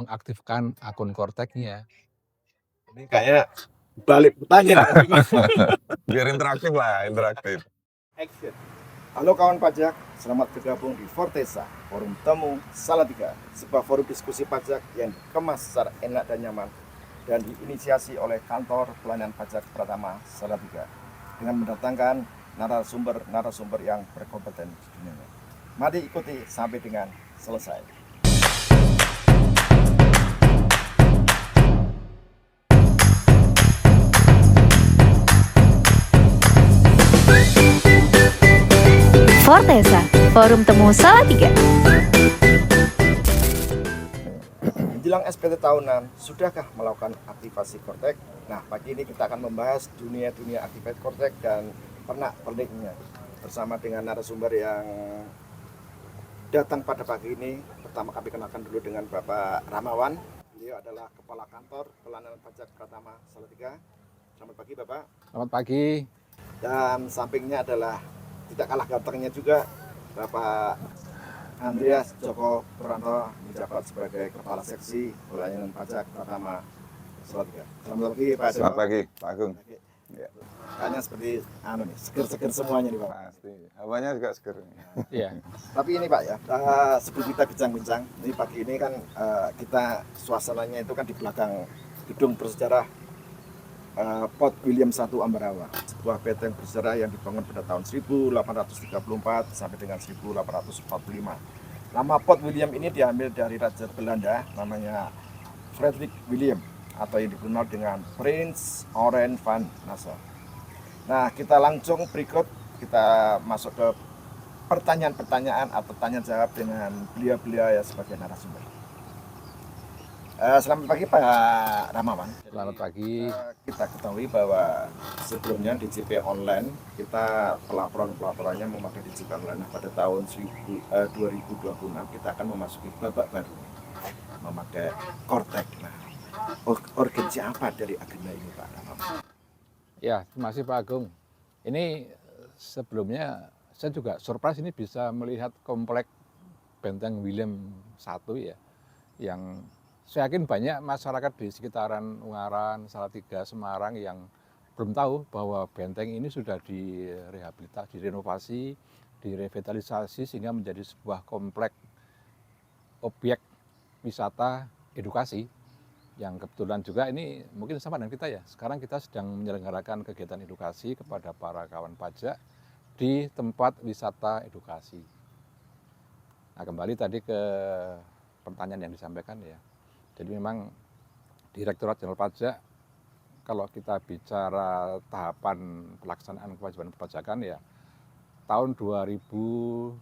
mengaktifkan akun Korteknya. Ini kayaknya balik pertanyaan. Biar interaktif lah, interaktif. Action. Halo kawan pajak, selamat bergabung di Fortesa, forum temu Salatiga, sebuah forum diskusi pajak yang dikemas secara enak dan nyaman dan diinisiasi oleh kantor pelayanan pajak Pratama Salatiga dengan mendatangkan narasumber yang berkompeten di dunia. Mari ikuti sampai dengan selesai. Fortesa, forum temu Salatiga. Menjelang SPT tahunan, sudahkah melakukan aktivasi Kortek? Nah, pagi ini kita akan membahas dunia aktivasi Kortek dan pernak-perniknya bersama dengan narasumber yang datang pada pagi ini. Pertama kami kenalkan dulu dengan Bapak Ramawan. Beliau adalah Kepala Kantor Pelayanan Pajak Pratama Salatiga. Selamat pagi Bapak. Selamat pagi. Dan sampingnya adalah tidak kalah gantengnya juga Bapak Andreas Joko Purwanto, menjabat sebagai Kepala Seksi Pelayanan Pajak Pratama Salatiga. Selamat pagi Pak Joko. Selamat pagi, Pak Agung. Ya. Kayaknya seperti seger-seger semuanya nih Pak. Pasti. Hawanya juga seger. Iya. Tapi ini Pak ya, sebelum kita bincang-bincang, ini pagi ini kan kita suasananya itu kan di belakang gedung bersejarah Port William I Ambarawa, sebuah benteng bersejarah yang dibangun pada tahun 1834 sampai dengan 1845. Nama Port William ini diambil dari Raja Belanda namanya Frederick William atau yang dikenal dengan Prince Orange van Nassau. Nah, kita langsung berikut kita masuk ke pertanyaan-pertanyaan atau tanya jawab dengan beliau-beliau ya sebagai narasumber. Selamat pagi Pak Ramawan. Selamat pagi. Kita ketahui bahwa sebelumnya DJP online kita pelaporannya memakai DJP online. Nah, pada tahun 2026 kita akan memasuki babak baru memakai Kortek. Nah, urgensi apa dari agenda ini Pak Ramawan? Ya, terima kasih Pak Agung. Ini sebelumnya saya juga surprise ini bisa melihat komplek Benteng William I ya, yang saya yakin banyak masyarakat di sekitaran Ungaran, Salatiga, Semarang yang belum tahu bahwa benteng ini sudah direhabilitasi, direnovasi, direvitalisasi sehingga menjadi sebuah komplek objek wisata edukasi yang kebetulan juga ini mungkin sama dengan kita ya. Sekarang kita sedang menyelenggarakan kegiatan edukasi kepada para kawan pajak di tempat wisata edukasi. Nah, kembali tadi ke pertanyaan yang disampaikan ya. Jadi memang Direktorat Jenderal Pajak kalau kita bicara tahapan pelaksanaan kewajiban perpajakan ya tahun 2024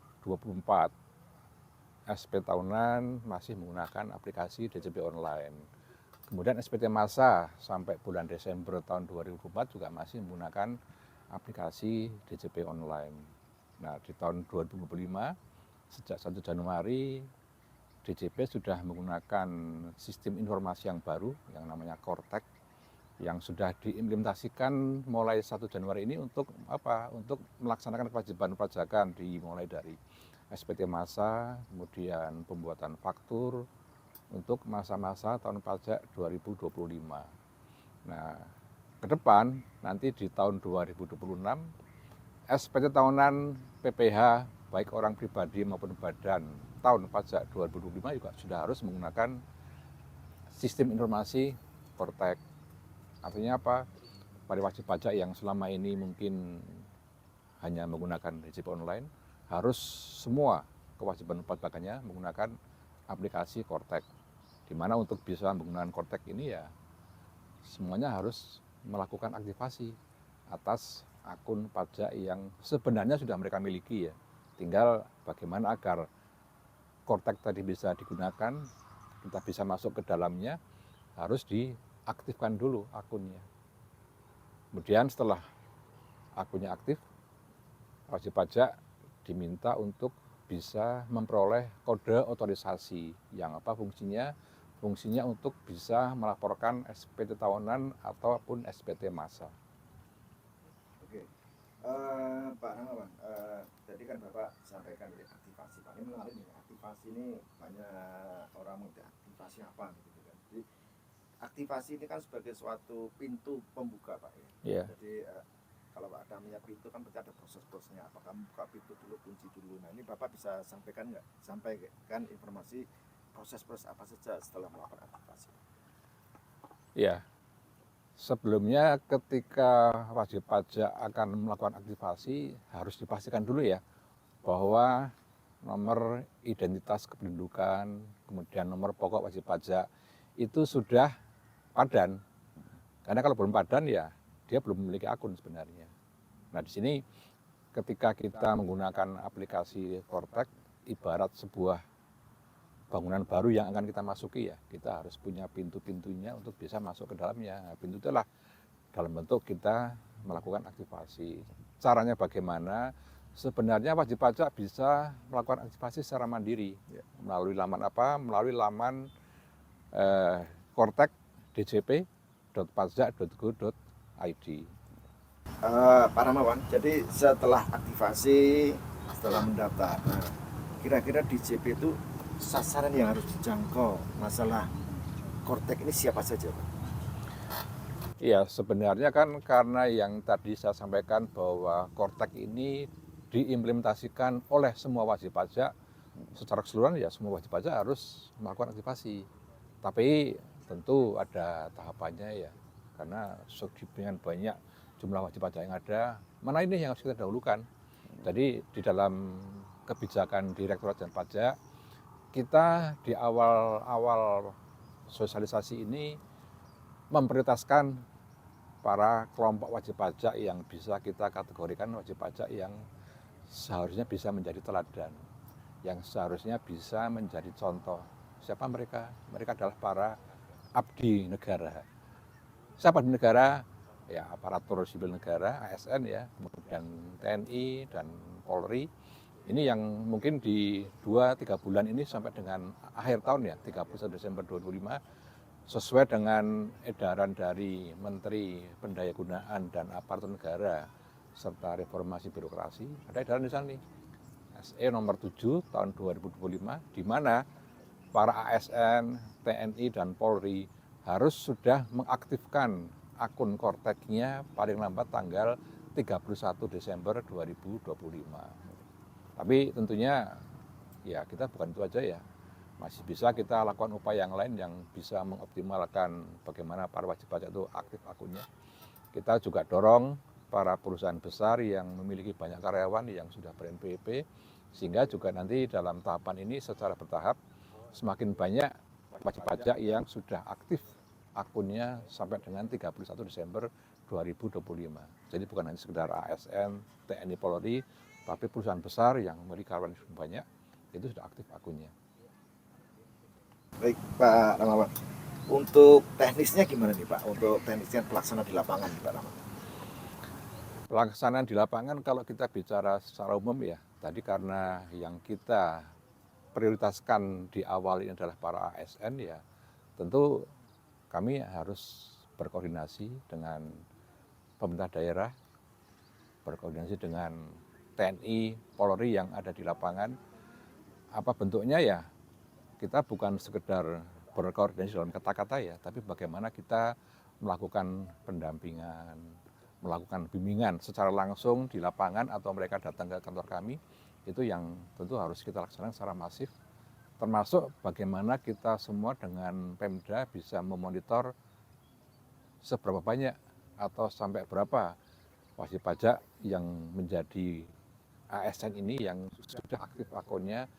SP tahunan masih menggunakan aplikasi DJP online. Kemudian SPT masa sampai bulan Desember tahun 2024 juga masih menggunakan aplikasi DJP online. Nah, di tahun 2025 sejak 1 Januari DJP sudah menggunakan sistem informasi yang baru yang namanya Kortek yang sudah diimplementasikan mulai 1 Januari ini untuk apa? Untuk melaksanakan kewajiban perpajakan dimulai dari SPT masa, kemudian pembuatan faktur untuk masa-masa tahun pajak 2025. Nah, ke depan nanti di tahun 2026 SPT tahunan PPH baik orang pribadi maupun badan tahun pajak 2025 juga sudah harus menggunakan sistem informasi Kortek. Artinya apa? Para wajib pajak yang selama ini mungkin hanya menggunakan DJP online harus semua kewajiban perpajakannya menggunakan aplikasi Kortek. Di mana untuk bisa menggunakan Kortek ini ya semuanya harus melakukan aktivasi atas akun pajak yang sebenarnya sudah mereka miliki ya. Tinggal bagaimana agar Kortek tadi bisa digunakan, kita bisa masuk ke dalamnya, harus diaktifkan dulu akunnya. Kemudian setelah akunnya aktif, wajib pajak diminta untuk bisa memperoleh kode otorisasi yang apa fungsinya? Fungsinya untuk bisa melaporkan SPT tahunan ataupun SPT masa. Oke, Pak Ramawan, tadi kan Bapak sampaikan dari aktivasi. Pak, ini menarik nih, aktivasi ini banyak orang multi aktif aktivasi apa gitu kan. Jadi aktivasi ini kan sebagai suatu pintu pembuka Pak ya. Iya. Jadi kalau ada namanya pintu kan berarti ada proses-prosesnya. Apakah membuka pintu dulu, kunci dulu. Nah ini Bapak bisa sampaikan nggak? Sampaikan informasi proses-proses apa saja setelah melakukan aktivasi. Ya, sebelumnya ketika wajib pajak akan melakukan aktivasi harus dipastikan dulu ya bahwa nomor identitas kependudukan, kemudian nomor pokok wajib pajak itu sudah padan. Karena kalau belum padan ya dia belum memiliki akun sebenarnya. Nah di sini ketika kita menggunakan aplikasi Kortek ibarat sebuah bangunan baru yang akan kita masuki ya, kita harus punya pintu-pintunya untuk bisa masuk ke dalamnya. Nah, pintu itulah dalam bentuk kita melakukan aktivasi. Caranya bagaimana? Sebenarnya wajib pajak bisa melakukan aktivasi secara mandiri. Melalui laman apa? Melalui laman Kortek djp.pajak.go.id. Pak Ramawan, jadi setelah aktivasi, setelah mendaftar, nah, kira-kira DJP itu sasaran yang harus dijangkau masalah Kortek ini siapa saja Pak? Iya, sebenarnya kan karena yang tadi saya sampaikan bahwa Kortek ini diimplementasikan oleh semua wajib pajak secara keseluruhan ya semua wajib pajak harus melakukan aktivasi. Tapi tentu ada tahapannya ya, karena sekian banyak jumlah wajib pajak yang ada, mana ini yang harus kita dahulukan. Jadi di dalam kebijakan Direktorat Jenderal Pajak, kita di awal-awal sosialisasi ini memprioritaskan para kelompok wajib pajak yang bisa kita kategorikan wajib pajak yang seharusnya bisa menjadi teladan, yang seharusnya bisa menjadi contoh. Siapa mereka? Mereka adalah para abdi negara. Siapa abdi negara? Ya aparatur sipil negara, ASN ya, kemudian TNI dan Polri. Ini yang mungkin di 2-3 bulan ini sampai dengan akhir tahun ya, 31 Desember 2025, sesuai dengan edaran dari Menteri Pendayagunaan dan Aparatur Negara serta Reformasi Birokrasi, ada edaran di sana nih, SE nomor 7 tahun 2025, di mana para ASN, TNI dan Polri harus sudah mengaktifkan akun Korteknya paling lambat tanggal 31 Desember 2025. Tapi tentunya ya kita bukan itu aja ya, masih bisa kita lakukan upaya yang lain yang bisa mengoptimalkan bagaimana para wajib pajak itu aktif akunnya. Kita juga dorong para perusahaan besar yang memiliki banyak karyawan yang sudah ber-NPWP, sehingga juga nanti dalam tahapan ini secara bertahap semakin banyak wajib pajak yang sudah aktif akunnya sampai dengan 31 Desember 2025. Jadi bukan hanya sekedar ASN, TNI, Polri, tapi perusahaan besar yang memiliki karyawan banyak itu sudah aktif akunnya. Baik Pak Ramawan, untuk teknisnya gimana nih Pak? Untuk teknisnya pelaksanaan di lapangan Pak Ramawan? Pelaksanaan di lapangan kalau kita bicara secara umum ya, tadi karena yang kita prioritaskan di awal ini adalah para ASN ya, tentu kami harus berkoordinasi dengan pemerintah daerah, berkoordinasi dengan TNI, Polri yang ada di lapangan. Apa bentuknya ya? Kita bukan sekedar berkoordinasi dalam kata-kata ya, tapi bagaimana kita melakukan pendampingan, melakukan bimbingan secara langsung di lapangan atau mereka datang ke kantor kami, itu yang tentu harus kita laksanakan secara masif. Termasuk bagaimana kita semua dengan Pemda bisa memonitor seberapa banyak atau sampai berapa wajib pajak yang menjadi ASN ini yang sudah aktif akunnya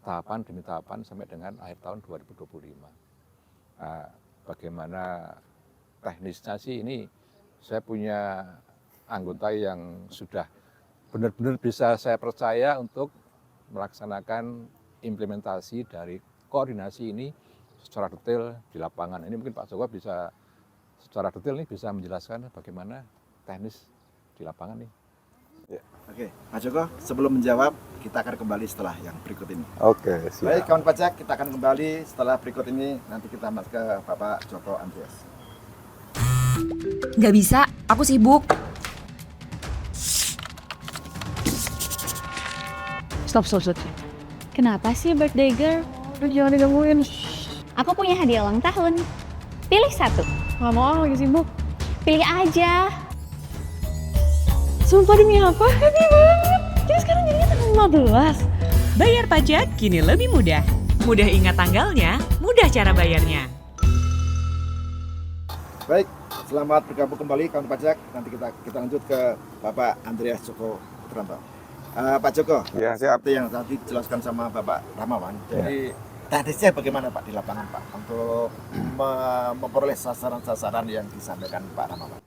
tahapan demi tahapan sampai dengan akhir tahun 2025. Nah, bagaimana teknisnya sih ini, saya punya anggota yang sudah benar-benar bisa saya percaya untuk melaksanakan implementasi dari koordinasi ini secara detail di lapangan. Ini mungkin Pak Joko bisa secara detail nih bisa menjelaskan bagaimana teknis di lapangan nih. Ya. Oke, Pak Joko, sebelum menjawab, kita akan kembali setelah yang berikut ini. Oke, siap. Baik, kawan pajak, kita akan kembali setelah berikut ini. Nanti kita masuk ke Bapak Joko Andreas. Nggak bisa, aku sibuk. Stop. Kenapa sih birthday girl? Lu jangan digangguin. Aku punya hadiah ulang tahun. Pilih satu. Nggak mau, lagi sibuk. Pilih aja. Sumpah demi apa? Happy banget. Jadi sekarang jadinya tanggal 15. Bayar pajak kini lebih mudah. Mudah ingat tanggalnya, mudah cara bayarnya. Baik, selamat bergabung kembali kawan pajak. Nanti kita lanjut ke Bapak Andreas Joko Putranto. Pak Joko, Ya, siap. seperti yang tadi dijelaskan sama Bapak Ramawan. Jadi teknisnya bagaimana Pak di lapangan Pak untuk memperoleh sasaran-sasaran yang disampaikan Pak Ramawan?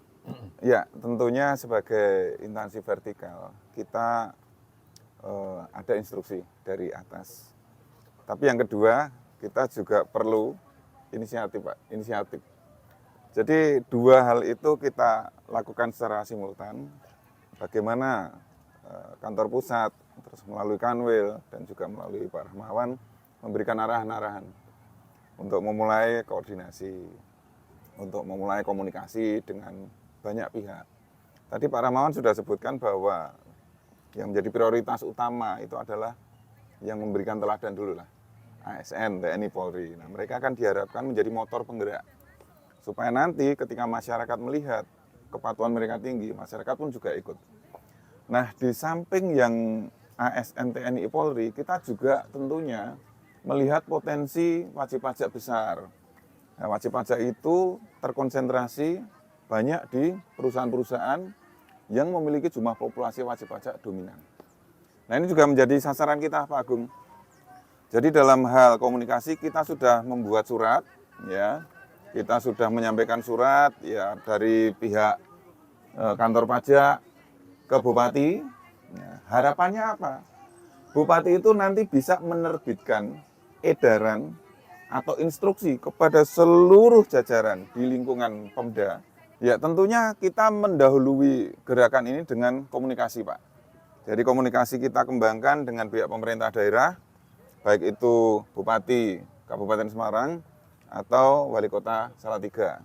Ya, tentunya sebagai instansi vertikal, kita ada instruksi dari atas. Tapi yang kedua, kita juga perlu inisiatif, Pak. Inisiatif. Jadi dua hal itu kita lakukan secara simultan. Bagaimana kantor pusat, terus melalui Kanwil, dan juga melalui Pak Rahmawan, memberikan arahan-arahan untuk memulai koordinasi, untuk memulai komunikasi dengan banyak pihak. Tadi Pak Rahmawan sudah sebutkan bahwa yang menjadi prioritas utama itu adalah yang memberikan teladan dulu lah. ASN, TNI, Polri. Nah, mereka akan diharapkan menjadi motor penggerak. Supaya nanti ketika masyarakat melihat kepatuhan mereka tinggi, masyarakat pun juga ikut. Nah, di samping yang ASN, TNI, Polri, kita juga tentunya melihat potensi wajib pajak besar. Nah, wajib pajak itu terkonsentrasi banyak di perusahaan-perusahaan yang memiliki jumlah populasi wajib pajak dominan. Nah, ini juga menjadi sasaran kita, Pak Agung. Jadi dalam hal komunikasi kita sudah membuat surat, ya, kita sudah menyampaikan surat ya dari pihak kantor pajak ke Bupati. Ya, harapannya apa? Bupati itu nanti bisa menerbitkan edaran atau instruksi kepada seluruh jajaran di lingkungan Pemda. Ya tentunya kita mendahului gerakan ini dengan komunikasi, Pak. Jadi komunikasi kita kembangkan dengan pihak pemerintah daerah, baik itu Bupati Kabupaten Semarang atau Wali Kota Salatiga.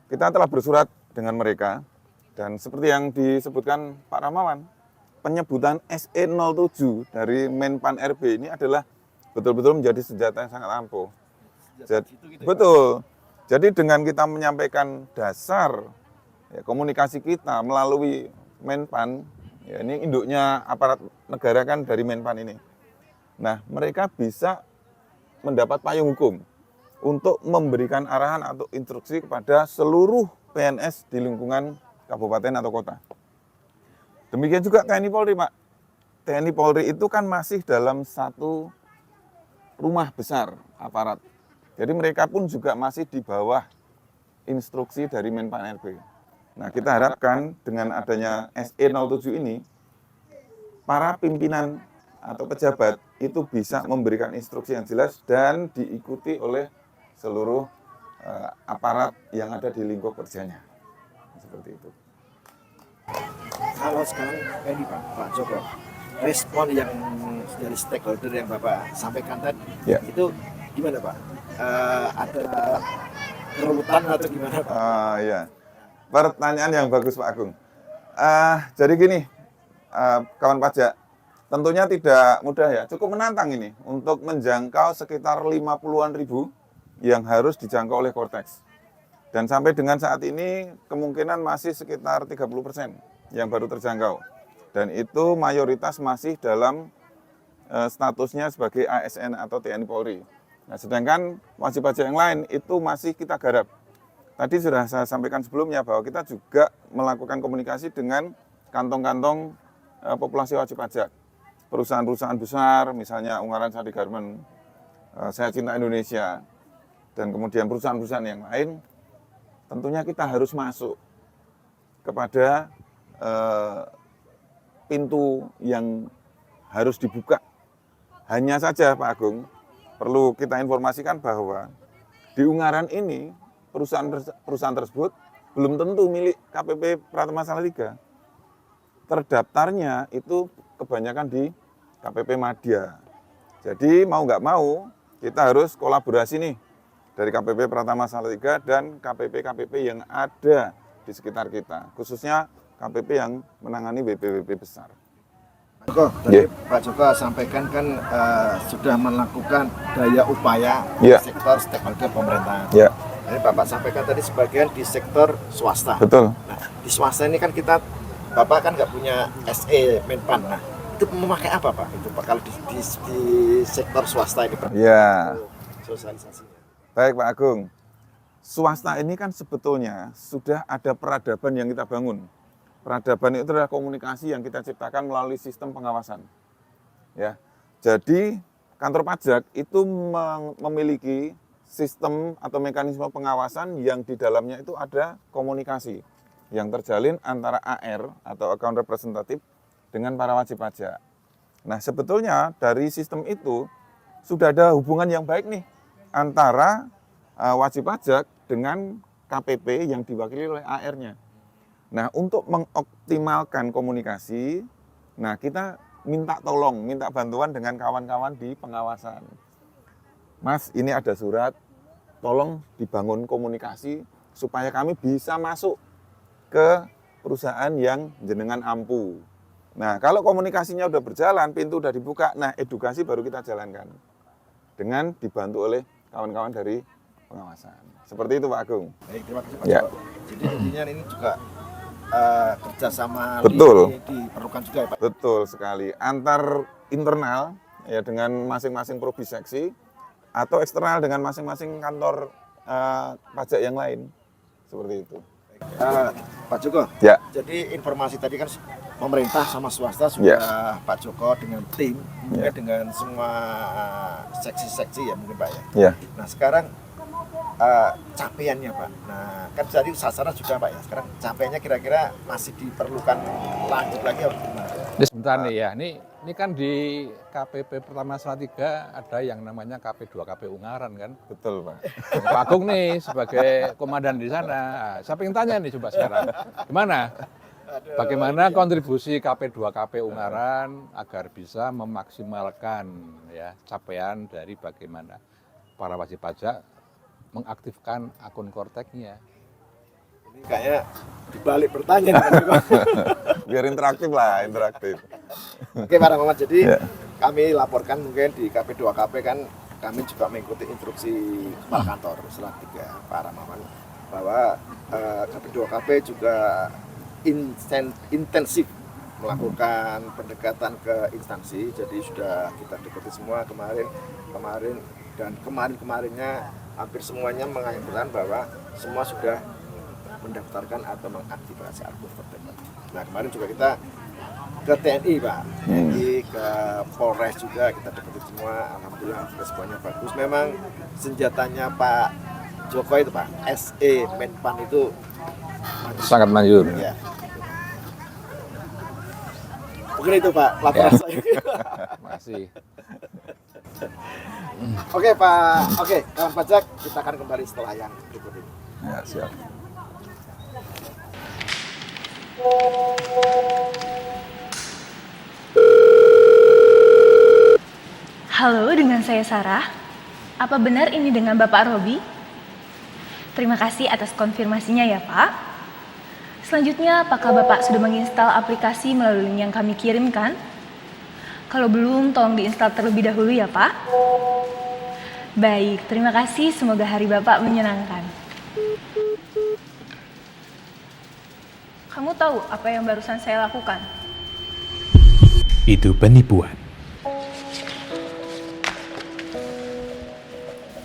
Kita telah bersurat dengan mereka dan seperti yang disebutkan Pak Ramawan, penyebutan SE07 dari Menpan RB ini adalah betul-betul menjadi senjata yang sangat ampuh. Betul. Jadi dengan kita menyampaikan dasar ya, komunikasi kita melalui Menpan, ya, ini induknya aparat negara kan dari Menpan ini. Nah, mereka bisa mendapat payung hukum untuk memberikan arahan atau instruksi kepada seluruh PNS di lingkungan kabupaten atau kota. Demikian juga TNI Polri, Pak. TNI Polri itu kan masih dalam satu rumah besar aparat. Jadi mereka pun juga masih di bawah instruksi dari Menpan RB. Nah, kita harapkan dengan adanya SE07 ini, para pimpinan atau pejabat itu bisa memberikan instruksi yang jelas dan diikuti oleh seluruh aparat yang ada di lingkup kerjanya. Seperti itu. Kalau sekarang ini Pak Joko, respon yang dari stakeholder yang Bapak sampaikan tadi, Ya. itu gimana Pak? Ada kerutan atau gimana Pak? Ya, pertanyaan yang bagus Pak Agung. Jadi gini, kawan pajak, tentunya tidak mudah ya, cukup menantang ini untuk menjangkau sekitar 50-an ribu yang harus dijangkau oleh Cortex. Dan sampai dengan saat ini kemungkinan masih sekitar 30% yang baru terjangkau. Dan itu mayoritas masih dalam statusnya sebagai ASN atau TNI Polri. Nah, sedangkan wajib pajak yang lain itu masih kita garap. Tadi sudah saya sampaikan sebelumnya bahwa kita juga melakukan komunikasi dengan kantong-kantong populasi wajib pajak. Perusahaan-perusahaan besar, misalnya Ungaran Sari Garmen, Saya Cinta Indonesia, dan kemudian perusahaan-perusahaan yang lain, tentunya kita harus masuk kepada pintu yang harus dibuka. Hanya saja Pak Agung, perlu kita informasikan bahwa di Ungaran ini perusahaan tersebut belum tentu milik KPP Pratama Salatiga. Terdaftarnya itu kebanyakan di KPP Madya. Jadi mau nggak mau kita harus kolaborasi nih dari KPP Pratama Salatiga dan KPP-KPP yang ada di sekitar kita, khususnya KPP yang menangani WP-WP besar. Joko, tadi Pak Joko sampaikan kan sudah melakukan daya upaya di Ya. sektor stakeholder pemerintahan. Ya, Ini Bapak sampaikan tadi sebagian di sektor swasta. betul. Nah, di swasta ini kan Bapak kan nggak punya SE Menpan. Nah, itu memakai apa Pak? Itu Pak kalau di sektor swasta ini Pak. Ya, Sosialisasinya. baik Pak Agung. Swasta ini kan sebetulnya sudah ada peradaban yang kita bangun. Peradaban itu adalah komunikasi yang kita ciptakan melalui sistem pengawasan. Ya, jadi kantor pajak itu memiliki sistem atau mekanisme pengawasan yang di dalamnya itu ada komunikasi yang terjalin antara AR atau account representative dengan para wajib pajak. Nah, sebetulnya dari sistem itu sudah ada hubungan yang baik nih antara wajib pajak dengan KPP yang diwakili oleh AR-nya. Nah, untuk mengoptimalkan komunikasi, nah kita minta bantuan dengan kawan-kawan di pengawasan. Mas, ini ada surat, tolong dibangun komunikasi supaya kami bisa masuk ke perusahaan yang jenengan ampu. Nah, kalau komunikasinya udah berjalan, pintu udah dibuka, nah edukasi baru kita jalankan. Dengan dibantu oleh kawan-kawan dari pengawasan. Seperti itu Pak Agung. Baik, terima kasih Pak Ya. Joko. Jadi intinya ini juga kerjasama Betul. ini diperlukan juga ya Pak. Betul sekali. Antar internal ya dengan masing-masing prodi seksi atau eksternal dengan masing-masing kantor pajak yang lain. Seperti itu. Pak Joko, Ya. jadi informasi tadi kan pemerintah sama swasta sudah Pak Joko dengan tim, mungkin dengan semua seksi-seksi ya mungkin Pak ya. Ya. Nah sekarang capaiannya Pak, nah kan tadi sasaran juga Pak ya, sekarang capaiannya kira-kira masih diperlukan lanjut lagi atau gimana? Ini sebentar nih ya, ini kan di KPP pertama Salatiga ada yang namanya KP2 KP Ungaran kan. Betul Pak. Pak Agung nih sebagai komandan di sana. Nah, saya pengen tanya nih coba sekarang, gimana? Bagaimana kontribusi KP2 KP Ungaran agar bisa memaksimalkan ya capaian dari bagaimana para wajib pajak mengaktifkan akun Korteknya? Ini kayaknya dibalik pertanyaan Pak Joko. Biar interaktif lah, interaktif. Oke Pak Rahmat, jadi Ya. kami laporkan mungkin di KP2KP kan kami juga mengikuti instruksi Kepala Kantor Salatiga Pak Rahmawan bahwa KP2KP juga intensif melakukan pendekatan ke instansi, jadi sudah kita dekati semua kemarinnya hampir semuanya mengajukan bahwa semua sudah mendaftarkan atau mengaktifasi akun Kortek. Nah kemarin juga kita ke TNI Pak, TNI ke Polres juga kita dekati semua, alhamdulillah responnya bagus. Memang senjatanya Pak Joko itu Pak, SE Menpan itu Sangat manjur. ya. Mungkin itu Pak laporan saya. Masih. Oke Pak, oke kawan pajak kita akan kembali setelah yang berikut ini. Ya, siap. Halo, dengan saya Sarah. Apa benar ini dengan Bapak Robi? Terima kasih atas konfirmasinya ya Pak. Selanjutnya, apakah Bapak sudah menginstal aplikasi melalui link yang kami kirimkan? Kalau belum, tolong diinstal terlebih dahulu ya Pak. Baik, terima kasih. Semoga hari Bapak menyenangkan. Kamu tahu apa yang barusan saya lakukan? Itu penipuan.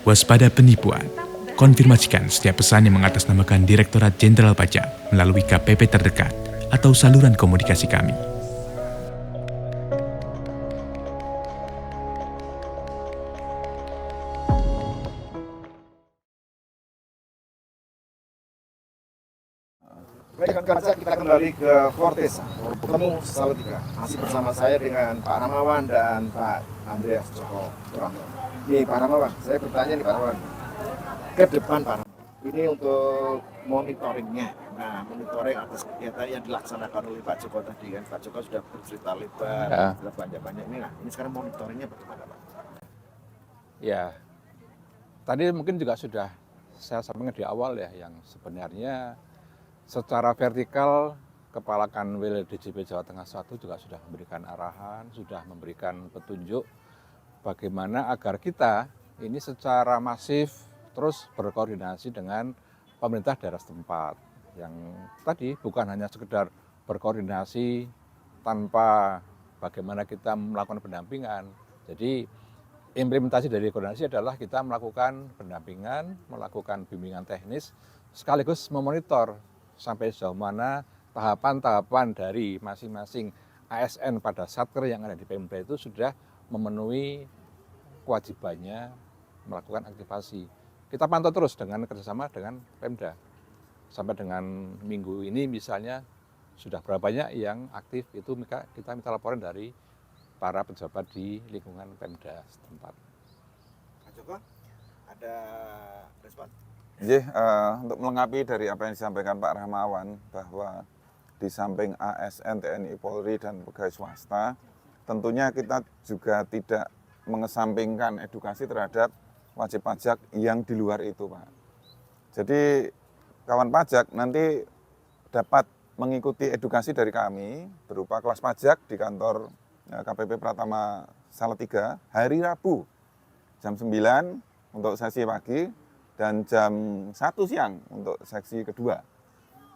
Waspada penipuan. Konfirmasikan setiap pesan yang mengatasnamakan Direktorat Jenderal Pajak melalui KPP terdekat atau saluran komunikasi kami. Baik kawan pajak, kita kembali ke Fortes, bertemu Salatiga. Masih bersama saya dengan Pak Ramawan dan Pak Andreas Joko Turanto. Nih Pak Ramawan, saya bertanya nih Pak Ramawan, ke depan Pak Ramawan, ini untuk monitoringnya. Nah, monitoring atas kegiatan yang dilaksanakan oleh Pak Joko tadi kan, Pak Joko sudah bercerita lebar, Ya. sudah banyak-banyak ini. Nah, ini sekarang monitoringnya bagaimana Pak? Ya, tadi mungkin juga sudah saya sampaikan di awal ya, yang sebenarnya secara vertikal Kepala Kanwil DJP Jawa Tengah 1 juga sudah memberikan arahan, sudah memberikan petunjuk bagaimana agar kita ini secara masif terus berkoordinasi dengan pemerintah daerah setempat. Yang tadi bukan hanya sekedar berkoordinasi tanpa bagaimana kita melakukan pendampingan. Jadi implementasi dari koordinasi adalah kita melakukan pendampingan, melakukan bimbingan teknis, sekaligus memonitor sampai sejauh mana tahapan-tahapan dari masing-masing ASN pada satker yang ada di Pemda itu sudah memenuhi kewajibannya melakukan aktivasi. Kita pantau terus dengan kerjasama dengan Pemda. Sampai dengan minggu ini misalnya sudah berapa banyak yang aktif, itu kita minta laporan dari para pejabat di lingkungan Pemda setempat. Pak Joko, ada respon? Untuk melengkapi dari apa yang disampaikan Pak Rahmawan, bahwa di samping ASN, TNI, Polri, dan pegawai swasta, tentunya kita juga tidak mengesampingkan edukasi terhadap wajib pajak yang di luar itu, Pak. Jadi kawan pajak nanti dapat mengikuti edukasi dari kami berupa kelas pajak di kantor KPP Pratama Salatiga hari Rabu jam 9 untuk sesi pagi dan jam 1 siang untuk seksi kedua.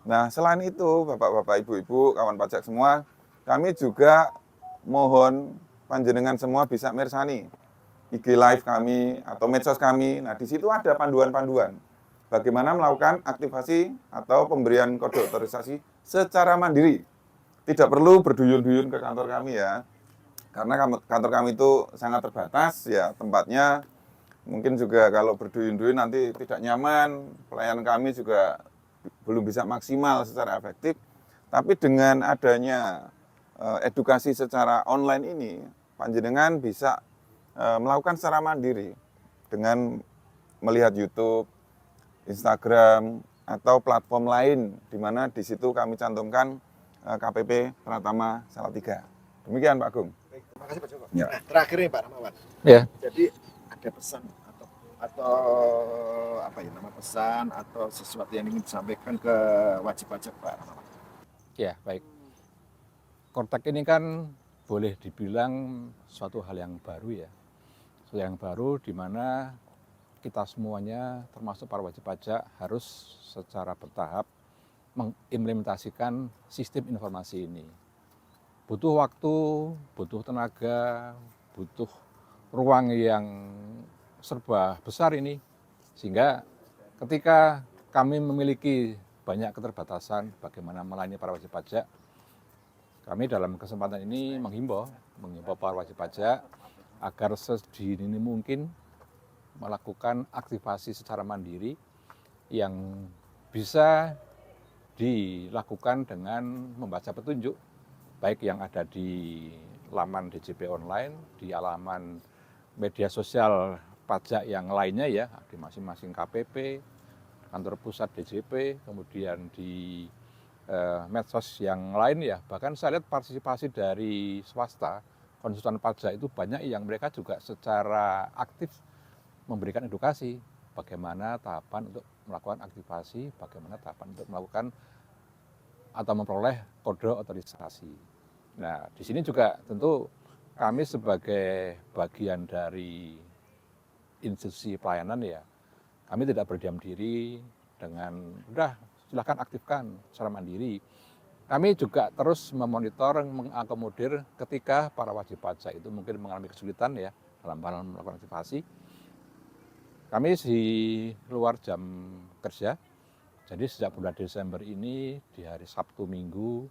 Nah, selain itu Bapak-bapak, Ibu-ibu, kawan pajak semua, kami juga mohon panjenengan semua bisa mirsani IG live kami atau medsos kami. Nah, di situ ada panduan-panduan bagaimana melakukan aktivasi atau pemberian kode otorisasi secara mandiri. Tidak perlu berduyun-duyun ke kantor kami ya. Karena kantor kami itu sangat terbatas ya tempatnya. Mungkin juga kalau berduyun-duyun nanti tidak nyaman, pelayanan kami juga belum bisa maksimal secara efektif. Tapi dengan adanya edukasi secara online ini, panjenengan bisa melakukan secara mandiri dengan melihat YouTube, Instagram, atau platform lain di mana di situ kami cantumkan KPP Pratama Salatiga. Demikian Pak Agung. Baik, terima kasih Pak Joko. Ya. Nah, terakhir nih Pak Rahmawan. Ya, Jadi ada pesan atau apa ya nama pesan atau sesuatu yang ingin disampaikan ke wajib pajak Pak Rahmawan. ya baik. Kortek ini kan boleh dibilang suatu hal yang baru ya. Suatu yang baru di mana kita semuanya termasuk para wajib pajak harus secara bertahap mengimplementasikan sistem informasi ini. Butuh waktu, butuh tenaga, butuh ruang yang serba besar ini. Sehingga ketika kami memiliki banyak keterbatasan bagaimana melayani para wajib pajak, kami dalam kesempatan ini menghimbau para wajib pajak agar sedini mungkin melakukan aktivasi secara mandiri yang bisa dilakukan dengan membaca petunjuk, baik yang ada di laman DJP online, di alaman media sosial pajak yang lainnya ya, di masing-masing KPP, kantor pusat DJP, kemudian di medsos yang lain ya. Bahkan saya lihat partisipasi dari swasta, konsultan pajak itu banyak yang mereka juga secara aktif memberikan edukasi bagaimana tahapan untuk melakukan aktivasi, bagaimana tahapan untuk melakukan atau memperoleh kode otorisasi. Nah, di sini juga tentu kami sebagai bagian dari institusi pelayanan ya, kami tidak berdiam diri dengan udah silahkan aktifkan secara mandiri. Kami juga terus memonitor, mengakomodir ketika para wajib pajak itu mungkin mengalami kesulitan ya dalam hal melakukan aktivasi. Kami di luar jam kerja, jadi sejak bulan Desember ini di hari Sabtu Minggu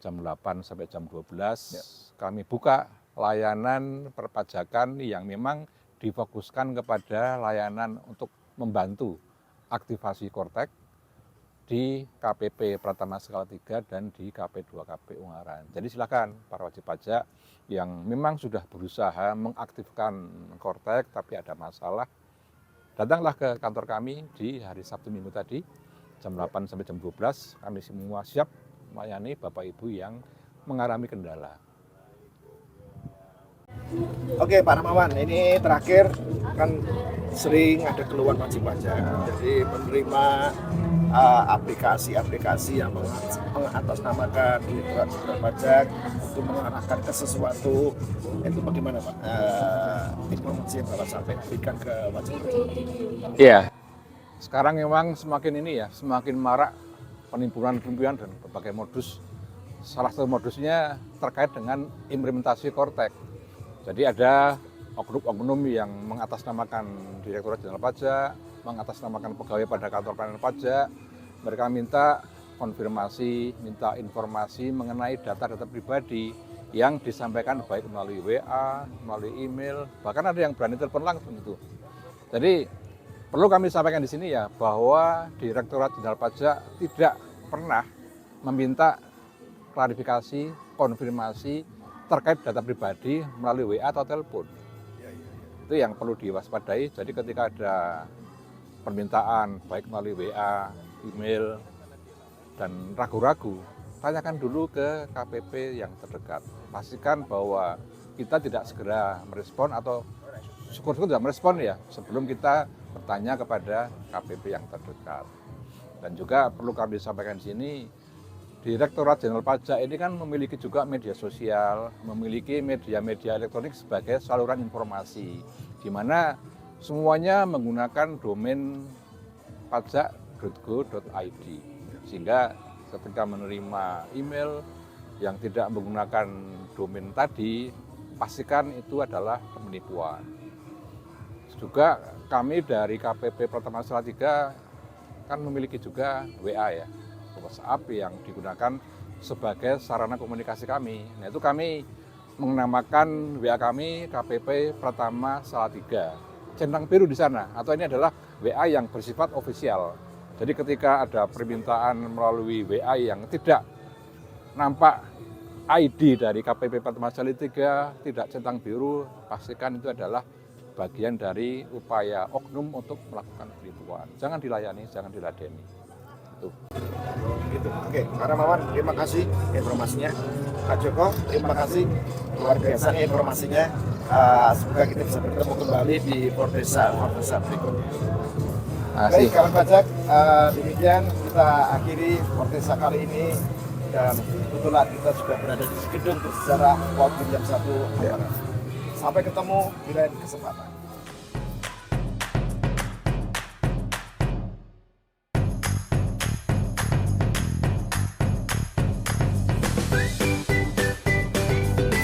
jam 8 sampai jam 12 kami buka layanan perpajakan yang memang difokuskan kepada layanan untuk membantu aktivasi Kortek di KPP Pratama Salatiga dan di KP2 KP Ungaran. Jadi silakan para wajib pajak yang memang sudah berusaha mengaktifkan Kortek tapi ada masalah, datanglah ke kantor kami di hari Sabtu Minggu tadi jam 8 sampai jam 12. Kami semua siap melayani Bapak Ibu yang mengalami kendala. Oke Pak Rahmawan, ini terakhir kan sering ada keluhan wajib pajak. Jadi menerima aplikasi-aplikasi yang mengatasnamakan Direktorat Jenderal Pajak untuk mengarahkan ke sesuatu, itu bagaimana Pak? Informasi yang Bapak sampai berikan ke wajib pajak. Iya, sekarang memang semakin ini ya, semakin marak penimbunan-penimbunan dan berbagai modus. Salah satu modusnya terkait dengan implementasi Kortek. Jadi ada oknum-oknum yang mengatasnamakan Direktorat Jenderal Pajak, mengatasnamakan pegawai pada kantor pelayanan pajak. Mereka minta konfirmasi, minta informasi mengenai data-data pribadi yang disampaikan baik melalui WA, melalui email, bahkan ada yang berani telepon langsung itu. Jadi perlu kami sampaikan di sini ya bahwa Direktorat Jenderal Pajak tidak pernah meminta klarifikasi, konfirmasi terkait data pribadi melalui WA atau telepon. Itu yang perlu diwaspadai. Jadi ketika ada permintaan baik melalui WA, email, dan ragu-ragu, tanyakan dulu ke KPP yang terdekat. Pastikan bahwa kita tidak segera merespon atau syukur-syukur tidak merespon ya sebelum kita bertanya kepada KPP yang terdekat. Dan juga perlu kami sampaikan di sini, Direktorat Jenderal Pajak ini kan memiliki juga media sosial, memiliki media-media elektronik sebagai saluran informasi, di mana semuanya menggunakan domain pajak.go.id. Sehingga ketika menerima email yang tidak menggunakan domain tadi, pastikan itu adalah penipuan. Juga kami dari KPP Pratama Salatiga kan memiliki juga WA ya, WhatsApp yang digunakan sebagai sarana komunikasi kami. Nah itu kami menamakan WA kami KPP Pratama Salatiga. Centang biru di sana, atau ini adalah WA yang bersifat ofisial. Jadi ketika ada permintaan melalui WA yang tidak nampak ID dari KPP Pratama Salatiga, tidak centang biru, pastikan itu adalah bagian dari upaya oknum untuk melakukan penipuan. Jangan dilayani, jangan diladeni. Gitu. Oke, Pak Rahmawan, terima kasih informasinya. Pak Joko, terima kasih luar biasa informasinya. Semoga kita bisa bertemu kembali di Fordesa berikutnya. Baik, kawan pajak, demikian kita akhiri Fordesa kali ini, dan kebetulan kita sudah berada di gedung bersejarah Port William 1. Sampai ketemu di lain kesempatan.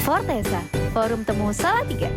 Fortesa, Forum Temu Salatiga.